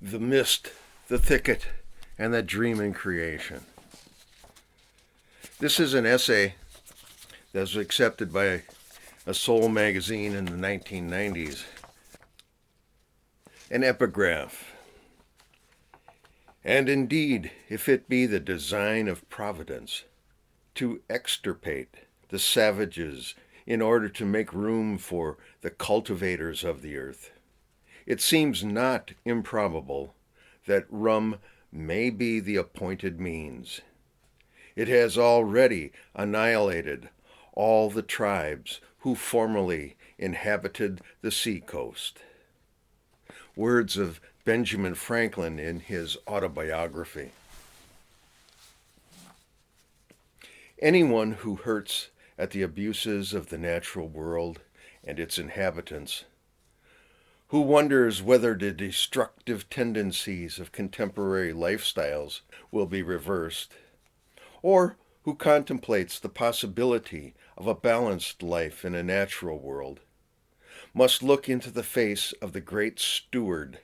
The Mist, the Thicket, and the Dream in Creation. This is an essay that was accepted by a Soul magazine in the 1990s. An epigraph. And indeed, if it be the design of Providence to extirpate the savages in order to make room for the cultivators of the earth, it seems not improbable that rum may be the appointed means. It has already annihilated all the tribes who formerly inhabited the seacoast. Words of Benjamin Franklin in his autobiography. Anyone who hurts at the abuses of the natural world and its inhabitants, who wonders whether the destructive tendencies of contemporary lifestyles will be reversed, or who contemplates the possibility of a balanced life in a natural world, must look into the face of the great steward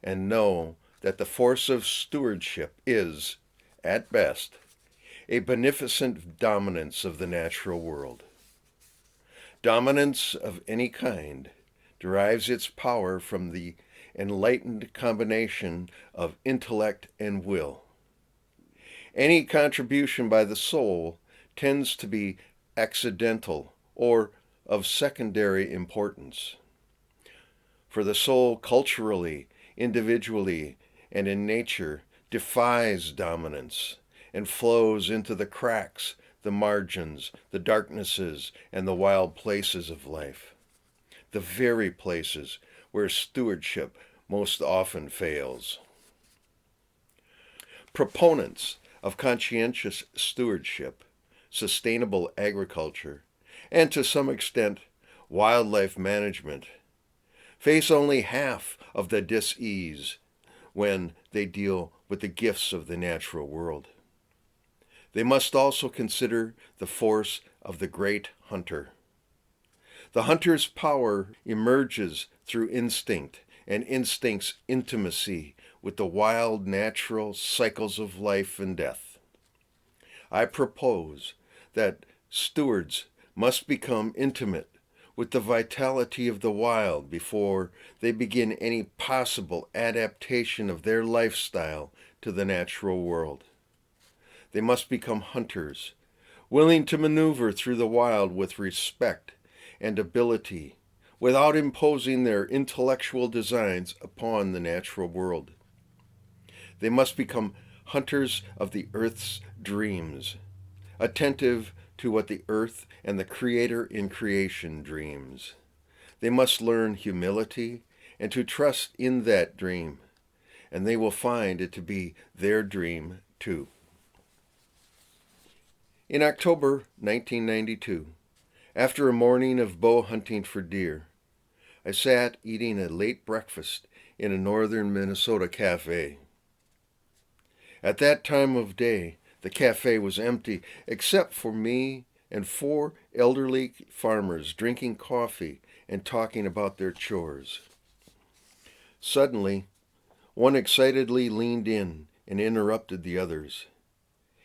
and know that the force of stewardship is, at best, a beneficent dominance of the natural world. Dominance of any kind derives its power from the enlightened combination of intellect and will. Any contribution by the soul tends to be accidental or of secondary importance. For the soul culturally, individually, and in nature defies dominance and flows into the cracks, the margins, the darknesses, and the wild places of life. The very places where stewardship most often fails. Proponents of conscientious stewardship, sustainable agriculture, and to some extent wildlife management face only half of the dis-ease when they deal with the gifts of the natural world. They must also consider the force of the great hunter. The hunter's power emerges through instinct, and instinct's intimacy with the wild natural cycles of life and death. I propose that stewards must become intimate with the vitality of the wild before they begin any possible adaptation of their lifestyle to the natural world. They must become hunters, willing to maneuver through the wild with respect and ability, without imposing their intellectual designs upon the natural world. They must become hunters of the earth's dreams, attentive to what the earth and the Creator in creation dreams. They must learn humility and to trust in that dream, and they will find it to be their dream too. In October 1992, after a morning of bow hunting for deer, I sat eating a late breakfast in a northern Minnesota cafe. At that time of day, the cafe was empty except for me and 4 elderly farmers drinking coffee and talking about their chores. Suddenly, one excitedly leaned in and interrupted the others.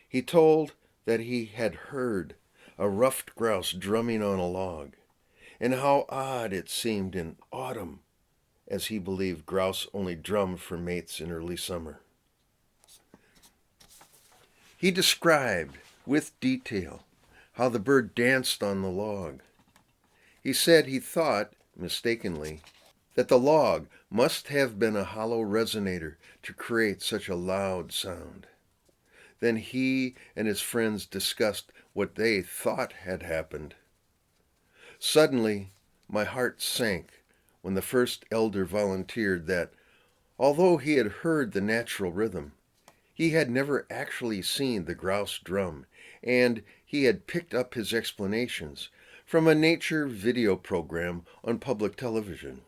He told that he had heard a ruffed grouse drumming on a log, and how odd it seemed in autumn, as he believed grouse only drummed for mates in early summer. He described, with detail, how the bird danced on the log. He said he thought, mistakenly, that the log must have been a hollow resonator to create such a loud sound. Then he and his friends discussed what they thought had happened. Suddenly, my heart sank when the first elder volunteered that, although he had heard the natural rhythm, he had never actually seen the grouse drum, and he had picked up his explanations from a nature video program on public television.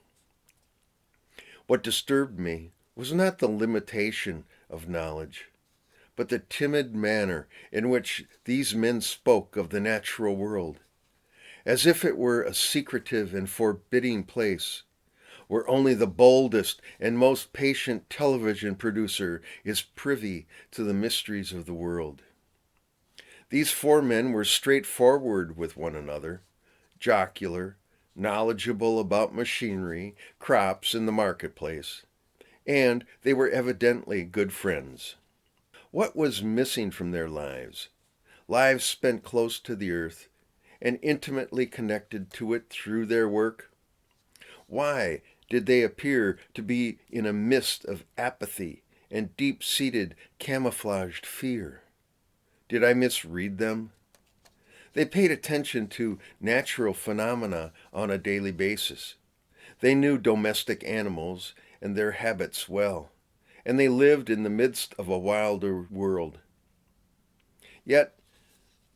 What disturbed me was not the limitation of knowledge, but the timid manner in which these men spoke of the natural world, as if it were a secretive and forbidding place, where only the boldest and most patient television producer is privy to the mysteries of the world. These four men were straightforward with one another, jocular, knowledgeable about machinery, crops, and the marketplace, and they were evidently good friends. What was missing from their lives? Lives spent close to the earth and intimately connected to it through their work? Why did they appear to be in a mist of apathy and deep-seated camouflaged fear? Did I misread them? They paid attention to natural phenomena on a daily basis. They knew domestic animals and their habits well, and they lived in the midst of a wilder world. Yet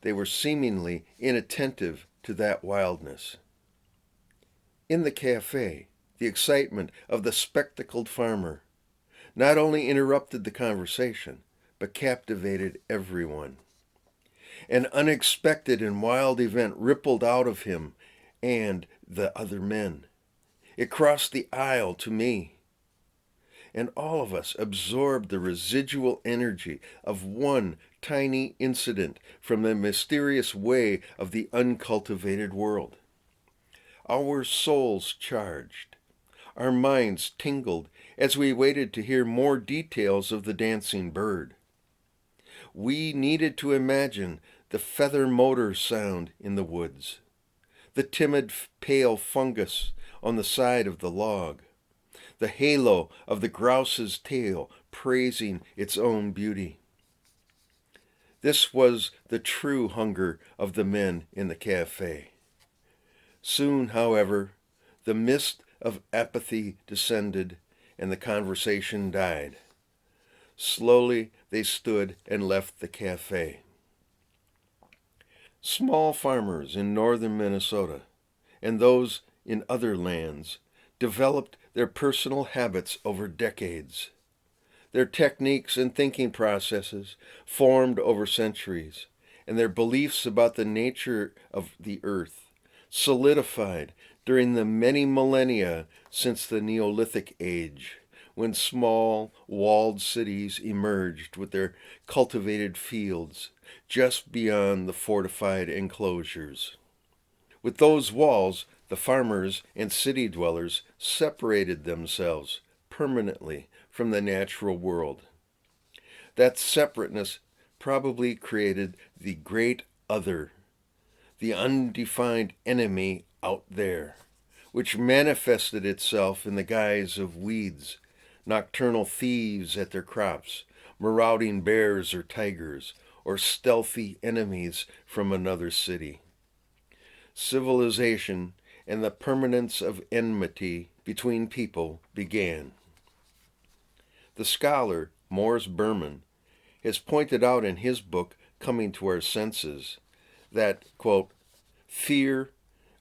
they were seemingly inattentive to that wildness. In the cafe, the excitement of the spectacled farmer not only interrupted the conversation, but captivated everyone. An unexpected and wild event rippled out of him and the other men. It crossed the aisle to me, and all of us absorbed the residual energy of one tiny incident from the mysterious way of the uncultivated world. Our souls charged. Our minds tingled as we waited to hear more details of the dancing bird. We needed to imagine the feather motor sound in the woods, the timid pale fungus on the side of the log, the halo of the grouse's tail praising its own beauty. This was the true hunger of the men in the cafe. Soon, however, the mist of apathy descended and the conversation died. Slowly they stood and left the cafe. Small farmers in northern Minnesota and those in other lands developed their personal habits over decades. Their techniques and thinking processes formed over centuries, and their beliefs about the nature of the earth solidified during the many millennia since the Neolithic age, when small, walled cities emerged with their cultivated fields just beyond the fortified enclosures. With those walls, the farmers and city dwellers separated themselves permanently from the natural world. That separateness probably created the great other, the undefined enemy out there, which manifested itself in the guise of weeds, nocturnal thieves at their crops, marauding bears or tigers, or stealthy enemies from another city. Civilization and the permanence of enmity between people began. The scholar, Morris Berman, has pointed out in his book, Coming to Our Senses, that, quote, fear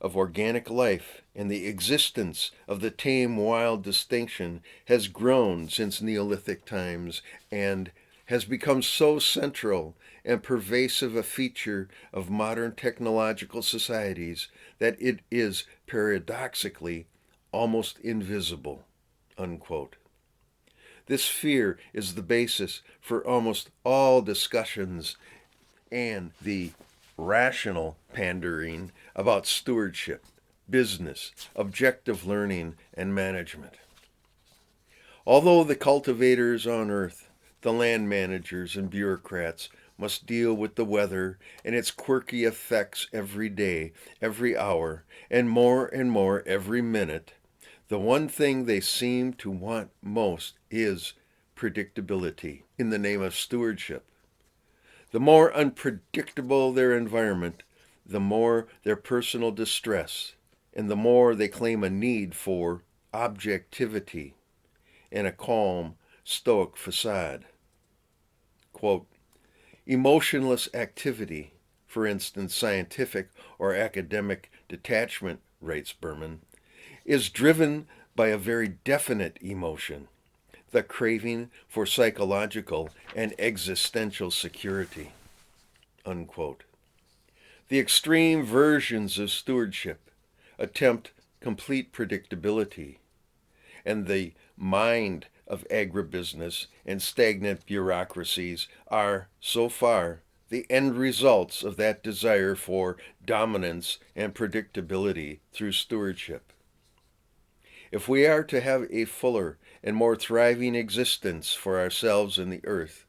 of organic life and the existence of the tame wild distinction has grown since Neolithic times and has become so central and pervasive a feature of modern technological societies that it is paradoxically almost invisible, unquote. This fear is the basis for almost all discussions and the rational pandering about stewardship, business, objective learning, and management. Although the cultivators on earth, the land managers and bureaucrats must deal with the weather and its quirky effects every day, every hour, and more every minute, the one thing they seem to want most is predictability in the name of stewardship. The more unpredictable their environment, the more their personal distress, and the more they claim a need for objectivity and a calm, stoic facade. Quote, emotionless activity, for instance, scientific or academic detachment, writes Berman, is driven by a very definite emotion, the craving for psychological and existential security, unquote. The extreme versions of stewardship attempt complete predictability, and the mind of agribusiness and stagnant bureaucracies are, so far, the end results of that desire for dominance and predictability through stewardship. If we are to have a fuller and more thriving existence for ourselves and the earth,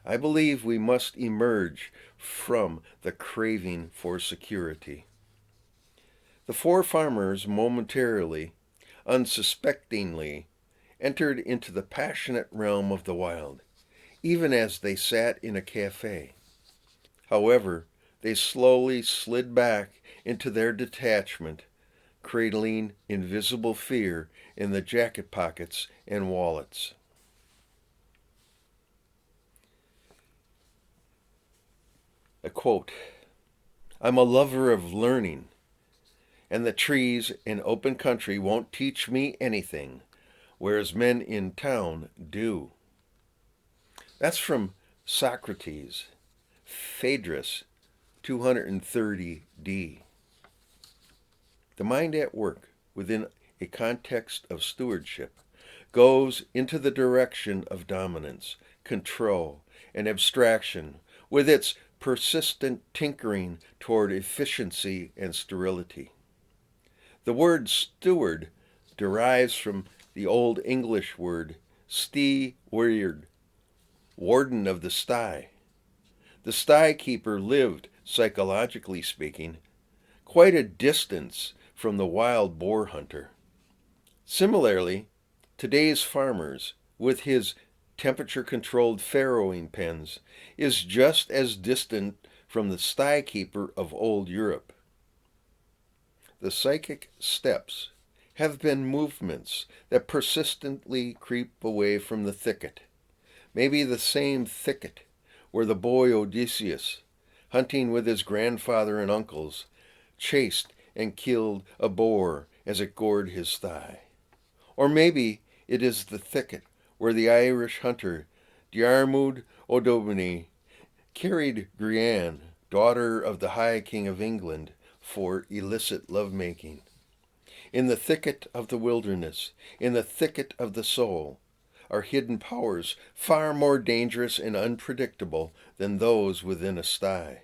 I believe we must emerge from the craving for security. The four farmers momentarily, unsuspectingly, entered into the passionate realm of the wild, even as they sat in a cafe. However, they slowly slid back into their detachment, cradling invisible fear in the jacket pockets and wallets. A quote, "I'm a lover of learning, and the trees in open country won't teach me anything, whereas men in town do." That's from Socrates, Phaedrus 230d. The mind at work within a context of stewardship goes into the direction of dominance, control, and abstraction with its persistent tinkering toward efficiency and sterility. The word steward derives from the Old English word steward, warden of the sty. The sty keeper lived, psychologically speaking, quite a distance from the wild boar hunter. Similarly, today's farmers, with his temperature-controlled farrowing pens, is just as distant from the sty keeper of old Europe. The psychic steps have been movements that persistently creep away from the thicket, maybe the same thicket where the boy Odysseus, hunting with his grandfather and uncles, chased and killed a boar as it gored his thigh. Or maybe it is the thicket where the Irish hunter Diarmuid O'Donoghue carried Grianne, daughter of the High King of England, for illicit lovemaking. In the thicket of the wilderness, in the thicket of the soul, are hidden powers far more dangerous and unpredictable than those within a sty.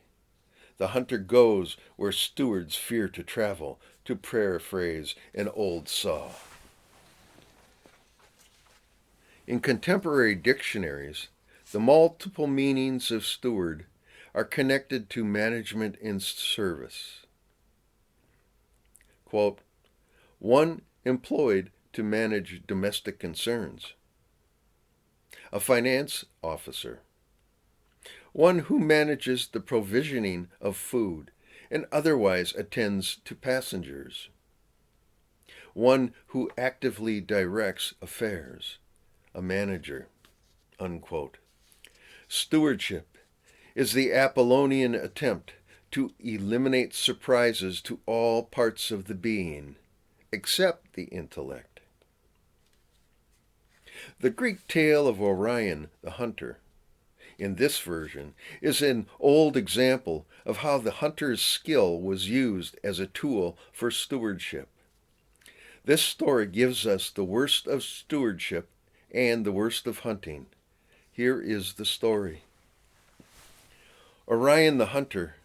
The hunter goes where stewards fear to travel, to paraphrase an old saw. In contemporary dictionaries, the multiple meanings of steward are connected to management and service. Quote, one employed to manage domestic concerns. A finance officer. One who manages the provisioning of food and otherwise attends to passengers. One who actively directs affairs. A manager. Unquote. Stewardship is the Apollonian attempt to eliminate surprises to all parts of the being, except the intellect. The Greek tale of Orion the Hunter, in this version, is an old example of how the hunter's skill was used as a tool for stewardship. This story gives us the worst of stewardship and the worst of hunting. Here is the story. Orion the Hunter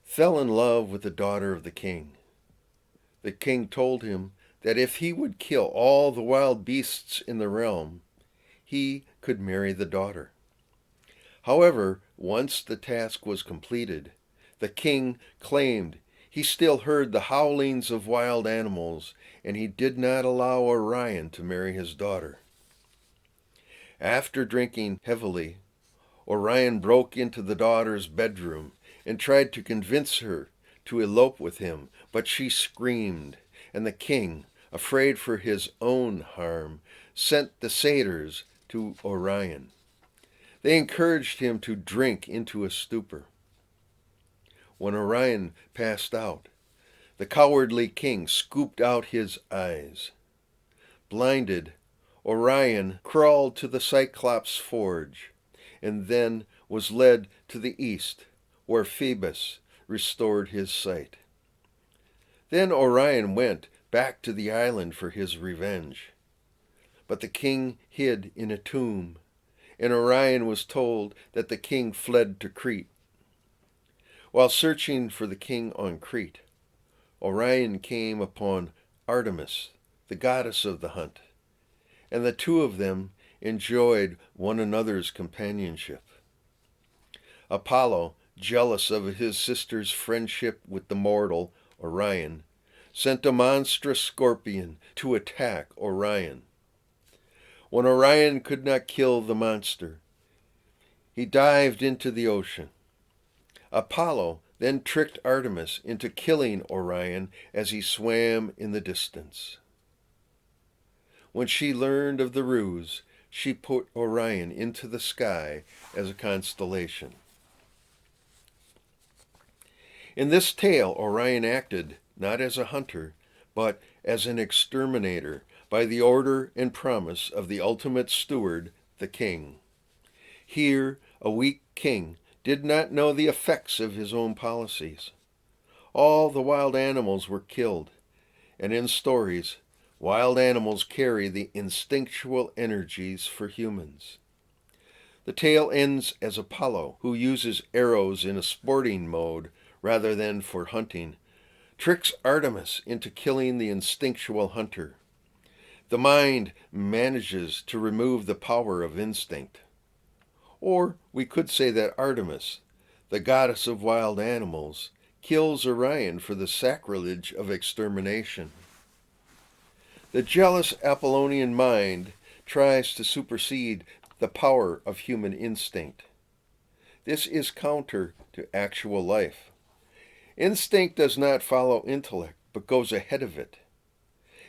fell in love with the daughter of the king. The king told him that if he would kill all the wild beasts in the realm, he could marry the daughter. However, once the task was completed, the king claimed he still heard the howlings of wild animals, and he did not allow Orion to marry his daughter. After drinking heavily, Orion broke into the daughter's bedroom and tried to convince her to elope with him, but she screamed, and the king, afraid for his own harm, sent the satyrs to Orion. They encouraged him to drink into a stupor. When Orion passed out, the cowardly king scooped out his eyes. Blinded, Orion crawled to the Cyclops' forge, and then was led to the east, where Phoebus restored his sight. Then Orion went back to the island for his revenge. but the king hid in a tomb, and Orion was told that the king fled to Crete. While searching for the king on Crete, Orion came upon Artemis, the goddess of the hunt, and the two of them enjoyed one another's companionship. Apollo, jealous of his sister's friendship with the mortal Orion, sent a monstrous scorpion to attack Orion. When Orion could not kill the monster, he dived into the ocean. Apollo then tricked Artemis into killing Orion as he swam in the distance. When she learned of the ruse, she put Orion into the sky as a constellation. In this tale, Orion acted not as a hunter, but as an exterminator by the order and promise of the ultimate steward, the king. Here, a weak king did not know the effects of his own policies. All the wild animals were killed, and in stories, wild animals carry the instinctual energies for humans. The tale ends as Apollo, who uses arrows in a sporting mode rather than for hunting, tricks Artemis into killing the instinctual hunter. The mind manages to remove the power of instinct. Or we could say that Artemis, the goddess of wild animals, kills Orion for the sacrilege of extermination. The jealous Apollonian mind tries to supersede the power of human instinct. This is counter to actual life. Instinct does not follow intellect, but goes ahead of it.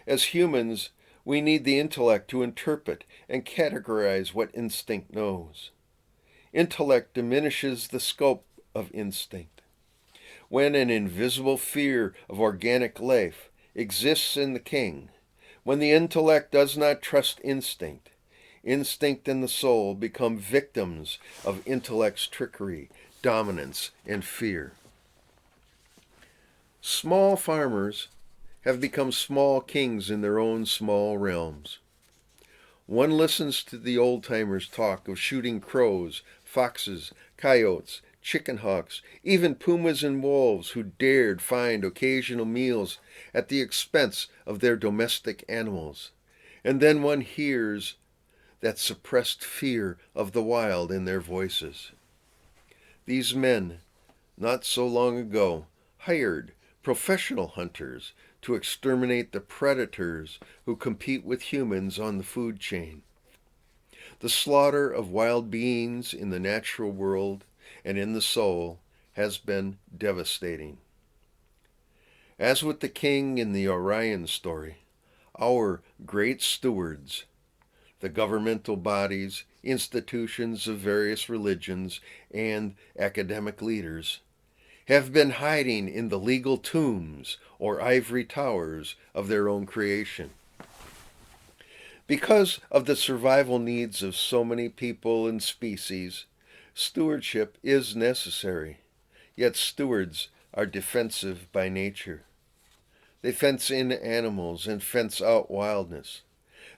As humans, we need the intellect to interpret and categorize what instinct knows. Intellect diminishes the scope of instinct. When an invisible fear of organic life exists in the king, when the intellect does not trust instinct, instinct and the soul become victims of intellect's trickery, dominance, and fear. Small farmers have become small kings in their own small realms. One listens to the old-timers talk of shooting crows, foxes, coyotes, chicken hawks, even pumas and wolves who dared find occasional meals at the expense of their domestic animals. And then one hears that suppressed fear of the wild in their voices. These men, not so long ago, hired professional hunters to exterminate the predators who compete with humans on the food chain. The slaughter of wild beings in the natural world and in the soul has been devastating. As with the king in the Orion story, our great stewards, the governmental bodies, institutions of various religions, and academic leaders, have been hiding in the legal tombs or ivory towers of their own creation. Because of the survival needs of so many people and species, stewardship is necessary, yet stewards are defensive by nature. They fence in animals and fence out wildness.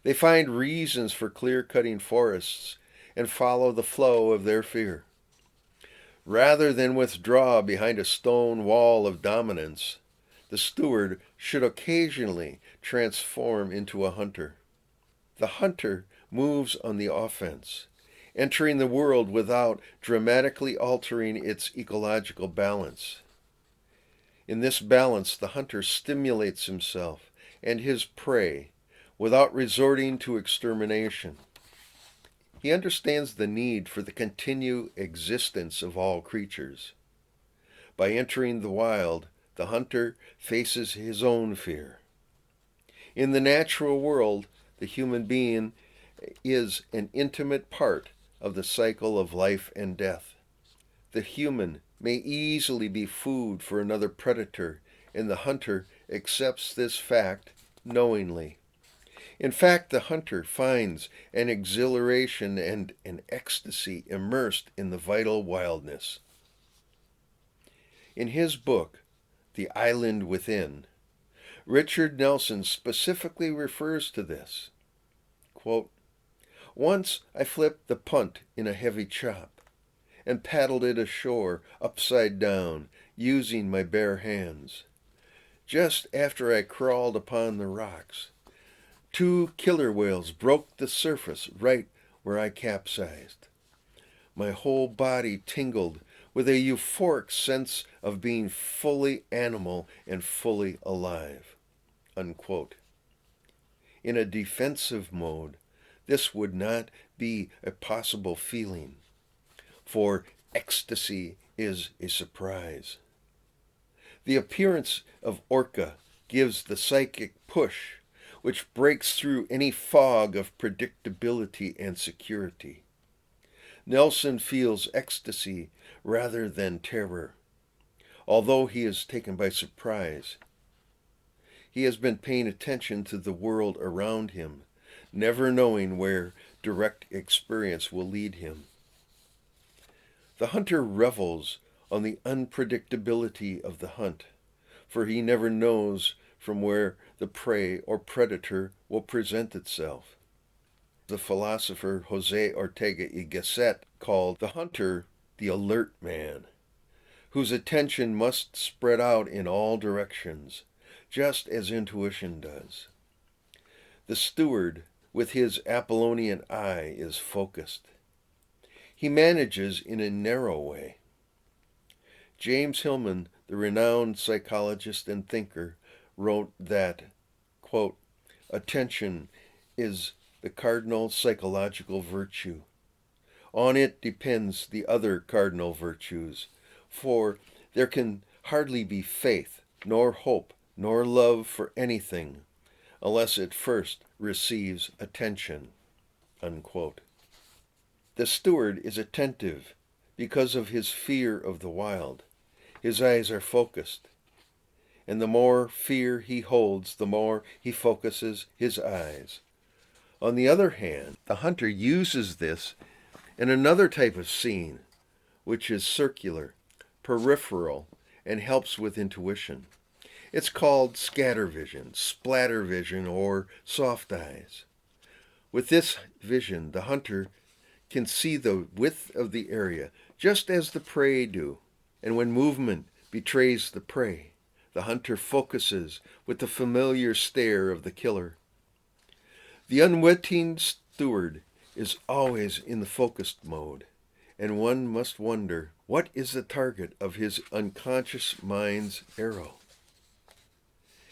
They find reasons for clear-cutting forests and follow the flow of their fear. Rather than withdraw behind a stone wall of dominance, the steward should occasionally transform into a hunter. The hunter moves on the offense, entering the world without dramatically altering its ecological balance. In this balance, the hunter stimulates himself and his prey without resorting to extermination. He understands the need for the continued existence of all creatures. By entering the wild, the hunter faces his own fear. In the natural world, the human being is an intimate part of the cycle of life and death. The human may easily be food for another predator, and the hunter accepts this fact knowingly. In fact, the hunter finds an exhilaration and an ecstasy immersed in the vital wildness. In his book, The Island Within, Richard Nelson specifically refers to this. Quote, once I flipped the punt in a heavy chop and paddled it ashore upside down using my bare hands. Just after I crawled upon the rocks, 2 killer whales broke the surface right where I capsized. My whole body tingled with a euphoric sense of being fully animal and fully alive. Unquote. In a defensive mode, this would not be a possible feeling, for ecstasy is a surprise. The appearance of Orca gives the psychic push, which breaks through any fog of predictability and security. Nelson feels ecstasy rather than terror. Although he is taken by surprise, he has been paying attention to the world around him, never knowing where direct experience will lead him. The hunter revels on the unpredictability of the hunt, for he never knows from where the prey or predator will present itself. The philosopher Jose Ortega y Gasset called the hunter the alert man, whose attention must spread out in all directions, just as intuition does. The steward, with his Apollonian eye, is focused. He manages in a narrow way. James Hillman, the renowned psychologist and thinker, wrote that, quote, attention is the cardinal psychological virtue. On it depends the other cardinal virtues, for there can hardly be faith, nor hope, nor love for anything, unless it first receives attention. Unquote. The steward is attentive because of his fear of the wild. His eyes are focused, and the more fear he holds, the more he focuses his eyes. On the other hand, the hunter uses this in another type of seeing, which is circular, peripheral, and helps with intuition. It's called scatter vision, splatter vision, or soft eyes. With this vision, the hunter can see the width of the area, just as the prey do. And when movement betrays the prey, the hunter focuses with the familiar stare of the killer. The unwitting steward is always in the focused mode, and one must wonder, what is the target of his unconscious mind's arrow?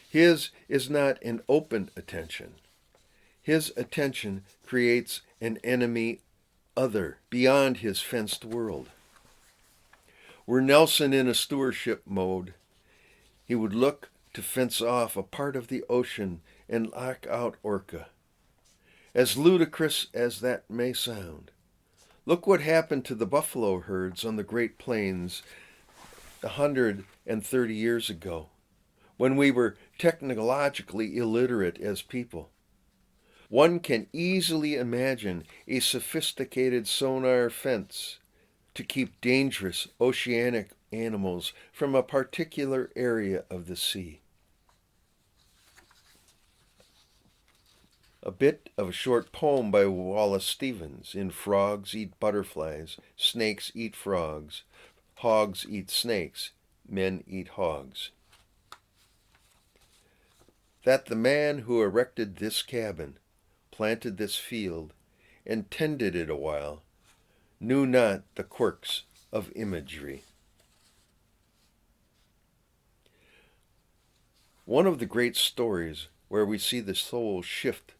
His is not an open attention. His attention creates an enemy other beyond his fenced world. Were Nelson in a stewardship mode, he would look to fence off a part of the ocean and lock out Orca. As ludicrous as that may sound, look what happened to the buffalo herds on the Great Plains 130 years ago, when we were technologically illiterate as people. One can easily imagine a sophisticated sonar fence to keep dangerous oceanic animals from a particular area of the sea. A bit of a short poem by Wallace Stevens in Frogs Eat Butterflies, Snakes Eat Frogs, Hogs Eat Snakes, Men Eat Hogs. That the man who erected this cabin, planted this field, and tended it a while, knew not the quirks of imagery. One of the great stories where we see the soul shift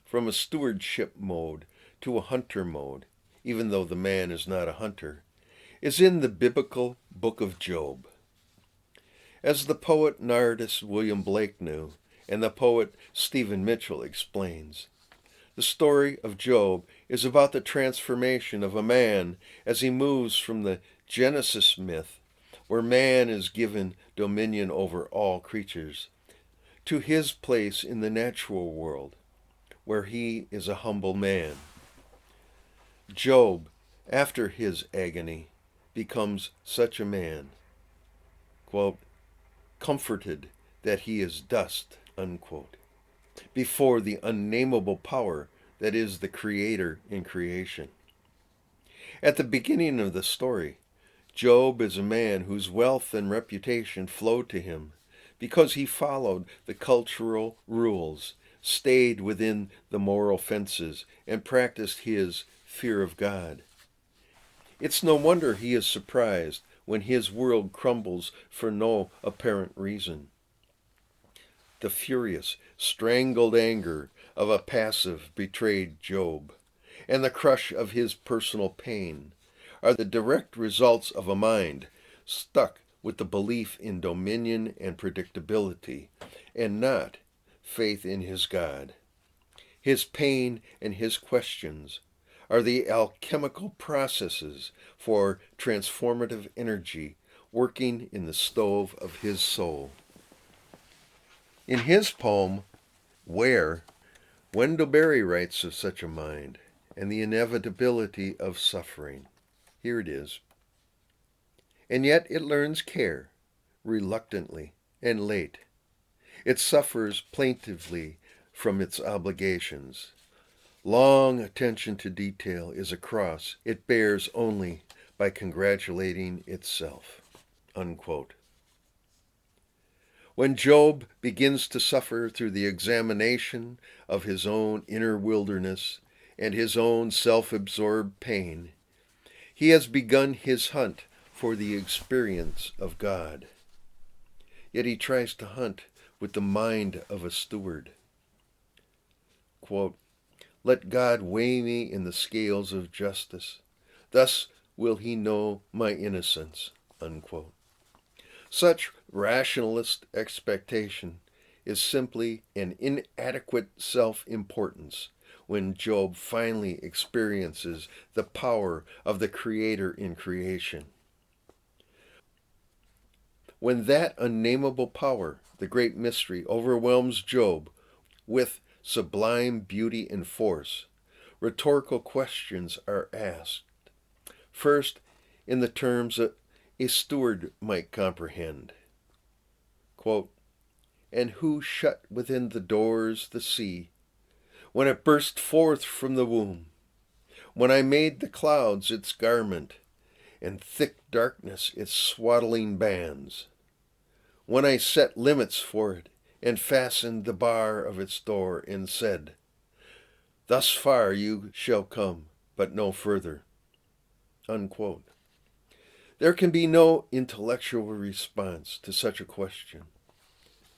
from a stewardship mode to a hunter mode, even though the man is not a hunter, is in the biblical book of Job. As the poet and artist William Blake knew, and the poet Stephen Mitchell explains, the story of Job is about the transformation of a man as he moves from the Genesis myth, where man is given dominion over all creatures, to his place in the natural world, where he is a humble man. Job, after his agony, becomes such a man, quote, comforted that he is dust, unquote, before the unnameable power that is, the creator in creation. At the beginning of the story, Job is a man whose wealth and reputation flowed to him because he followed the cultural rules, stayed within the moral fences, and practiced his fear of God. It's no wonder he is surprised when his world crumbles for no apparent reason. The furious, strangled anger of a passive, betrayed Job, and the crush of his personal pain are the direct results of a mind stuck with the belief in dominion and predictability, and not faith in his God. His pain and his questions are the alchemical processes for transformative energy working in the stove of his soul. In his poem, Where, Wendell Berry writes of such a mind and the inevitability of suffering. Here it is. And yet it learns care, reluctantly and late. It suffers plaintively from its obligations. Long attention to detail is a cross it bears only by congratulating itself. Unquote. When Job begins to suffer through the examination of his own inner wilderness and his own self-absorbed pain, he has begun his hunt for the experience of God. Yet he tries to hunt with the mind of a steward. Quote, "Let God weigh me in the scales of justice. Thus will he know my innocence." Unquote. Such rationalist expectation is simply an inadequate self-importance when Job finally experiences the power of the Creator in creation. When that unnameable power, the great mystery, overwhelms Job with sublime beauty and force, rhetorical questions are asked. First, in the terms a steward might comprehend. Quote, "And who shut within the doors the sea, when it burst forth from the womb, when I made the clouds its garment, and thick darkness its swaddling bands, when I set limits for it, and fastened the bar of its door, and said, Thus far you shall come, but no further." Unquote. There can be no intellectual response to such a question.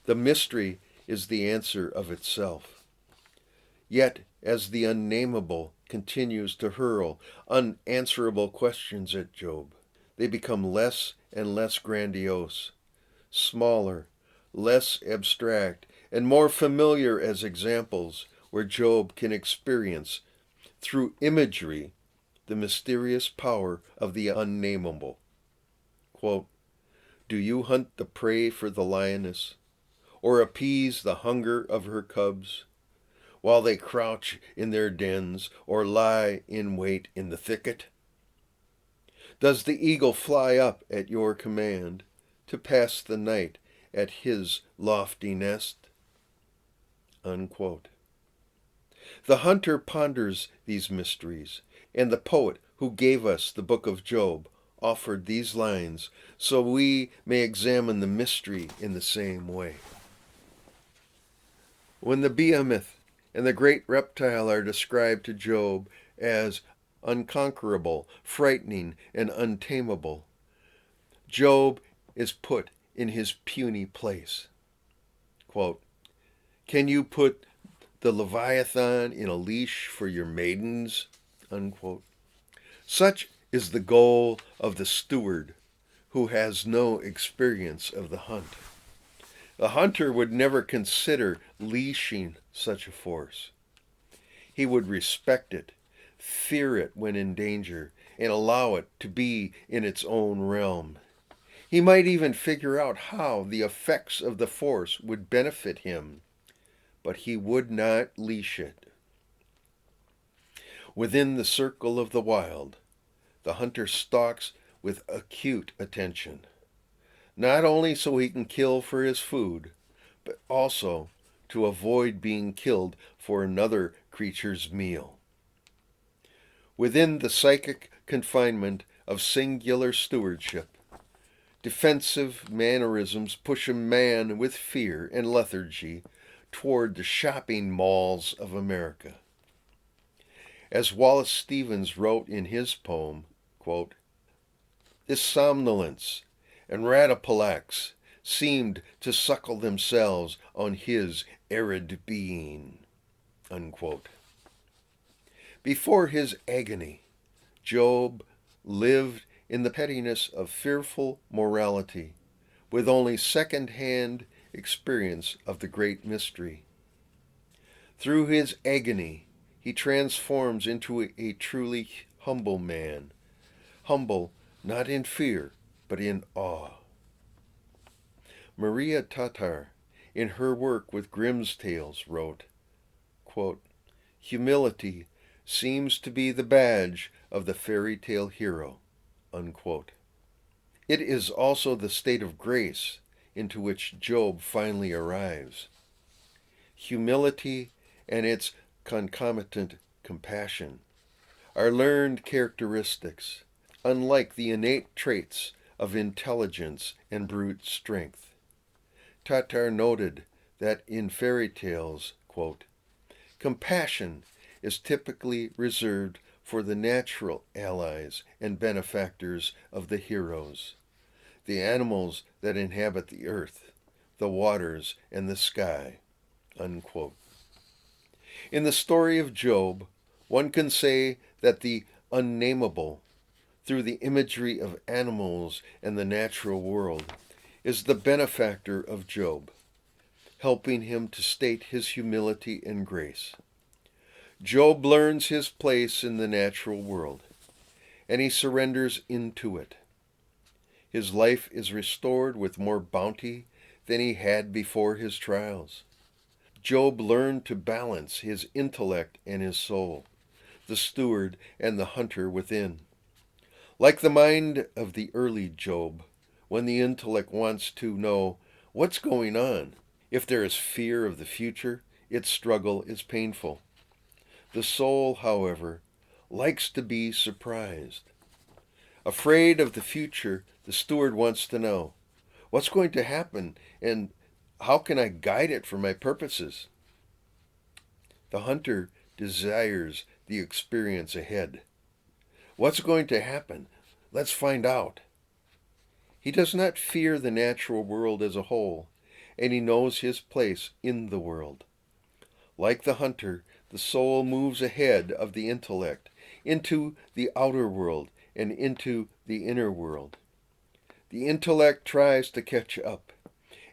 The mystery is the answer of itself. Yet, as the unnameable continues to hurl unanswerable questions at Job, they become less and less grandiose, smaller, less abstract, and more familiar as examples where Job can experience, through imagery, the mysterious power of the unnameable. Quote, "Do you hunt the prey for the lioness, or appease the hunger of her cubs, while they crouch in their dens or lie in wait in the thicket? Does the eagle fly up at your command to pass the night at his lofty nest?" Unquote. The hunter ponders these mysteries, and the poet who gave us the book of Job offered these lines so we may examine the mystery in the same way. When the behemoth and the great reptile are described to Job as unconquerable, frightening, and untamable, Job is put in his puny place. Quote, "Can you put the Leviathan in a leash for your maidens?" Unquote. Such is the goal of the steward who has no experience of the hunt. The hunter would never consider leashing such a force. He would respect it, fear it when in danger, and allow it to be in its own realm. He might even figure out how the effects of the force would benefit him, but he would not leash it. Within the circle of the wild, the hunter stalks with acute attention, not only so he can kill for his food, but also to avoid being killed for another creature's meal. Within the psychic confinement of singular stewardship, defensive mannerisms push a man with fear and lethargy toward the shopping malls of America. As Wallace Stevens wrote in his poem, quote, "This somnolence and radipolex seemed to suckle themselves on his arid being." Unquote. Before his agony, Job lived in the pettiness of fearful morality, with only second-hand experience of the great mystery. Through his agony, he transforms into a truly humble man, humble not in fear, but in awe. Maria Tatar, in her work with Grimm's Tales, wrote, quote, "Humility seems to be the badge of the fairy tale hero." Unquote. It is also the state of grace into which Job finally arrives. Humility and its concomitant compassion are learned characteristics, unlike the innate traits of intelligence and brute strength. Tatar noted that in fairy tales, quote, "compassion is typically reserved for the natural allies and benefactors of the heroes, the animals that inhabit the earth, the waters, and the sky." Unquote. In the story of Job, one can say that the unnameable, through the imagery of animals and the natural world, is the benefactor of Job, helping him to state his humility and grace. Job learns his place in the natural world, and he surrenders into it. His life is restored with more bounty than he had before his trials. Job learned to balance his intellect and his soul, the steward and the hunter within. Like the mind of the early Job, when the intellect wants to know what's going on, if there is fear of the future, its struggle is painful. The soul, however, likes to be surprised. Afraid of the future, the steward wants to know, what's going to happen and how can I guide it for my purposes? The hunter desires the experience ahead. What's going to happen? Let's find out. He does not fear the natural world as a whole, and he knows his place in the world. Like the hunter, the soul moves ahead of the intellect into the outer world and into the inner world. The intellect tries to catch up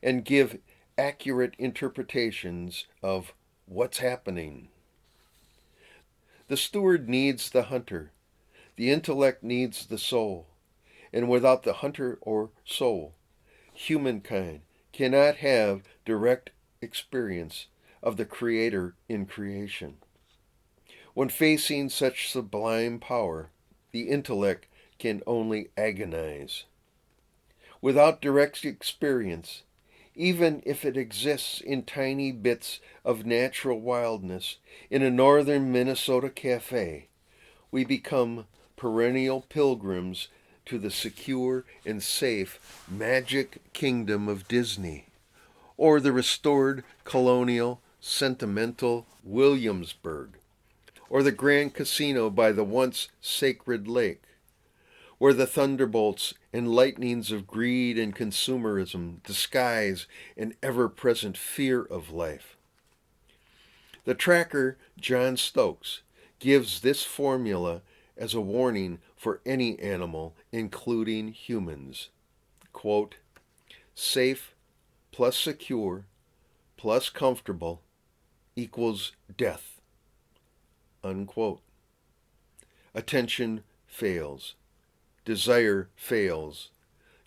and give accurate interpretations of what's happening. The steward needs the hunter. The intellect needs the soul. And without the hunter or soul, humankind cannot have direct experience of the Creator in creation. When facing such sublime power, the intellect can only agonize. Without direct experience, even if it exists in tiny bits of natural wildness in a northern Minnesota cafe, we become perennial pilgrims to the secure and safe magic kingdom of Disney, or the restored colonial, sentimental Williamsburg, or the grand casino by the once sacred lake, where the thunderbolts and lightnings of greed and consumerism disguise an ever-present fear of life. The tracker John Stokes gives this formula as a warning for any animal, including humans. Quote, "Safe plus secure plus comfortable equals death." Unquote. Attention fails. Desire fails.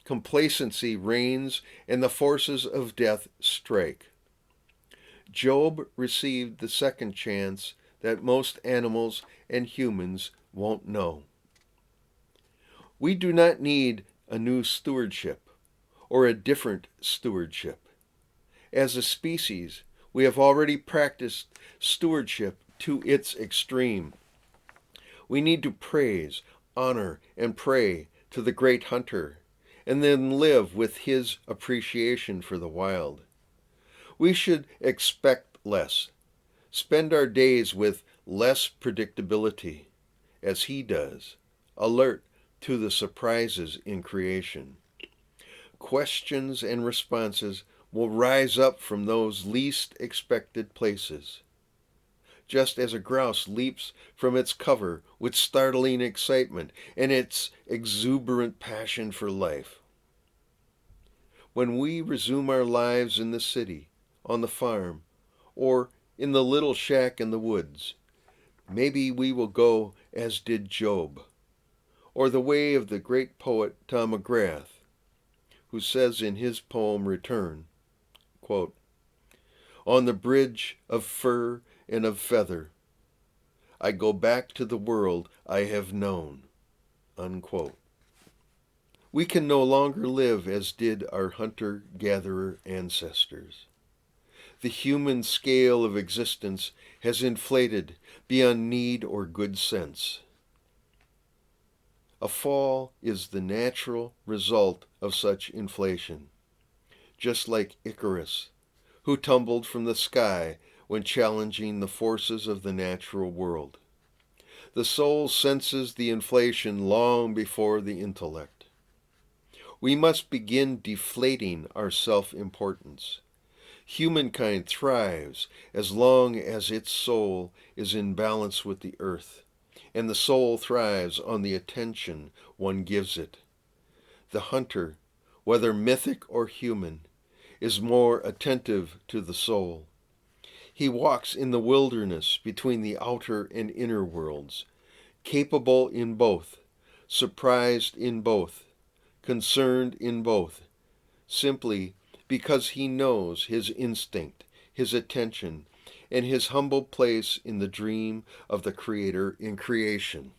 Complacency reigns, and the forces of death strike. Job received the second chance that most animals and humans won't know. We do not need a new stewardship or a different stewardship. As a species, We have already practiced stewardship to its extreme. We need to praise, honor, and pray to the great hunter, and then live with his appreciation for the wild. We should expect less, spend our days with less predictability, as he does, alert to the surprises in creation. Questions and responses will rise up from those least expected places. Just as a grouse leaps from its cover with startling excitement and its exuberant passion for life. When we resume our lives in the city, on the farm, or in the little shack in the woods, maybe we will go as did Job, or the way of the great poet Tom McGrath, who says in his poem Return, quote, "On the bridge of fur and of feather, I go back to the world I have known." Unquote. We can no longer live as did our hunter-gatherer ancestors. The human scale of existence has inflated beyond need or good sense. A fall is the natural result of such inflation, just like Icarus, who tumbled from the sky when challenging the forces of the natural world. The soul senses the inflation long before the intellect. We must begin deflating our self-importance. Humankind thrives as long as its soul is in balance with the earth, and the soul thrives on the attention one gives it. The hunter, whether mythic or human, is more attentive to the soul. He walks in the wilderness between the outer and inner worlds, capable in both, surprised in both, concerned in both, simply because he knows his instinct, his attention, and his humble place in the dream of the Creator in creation.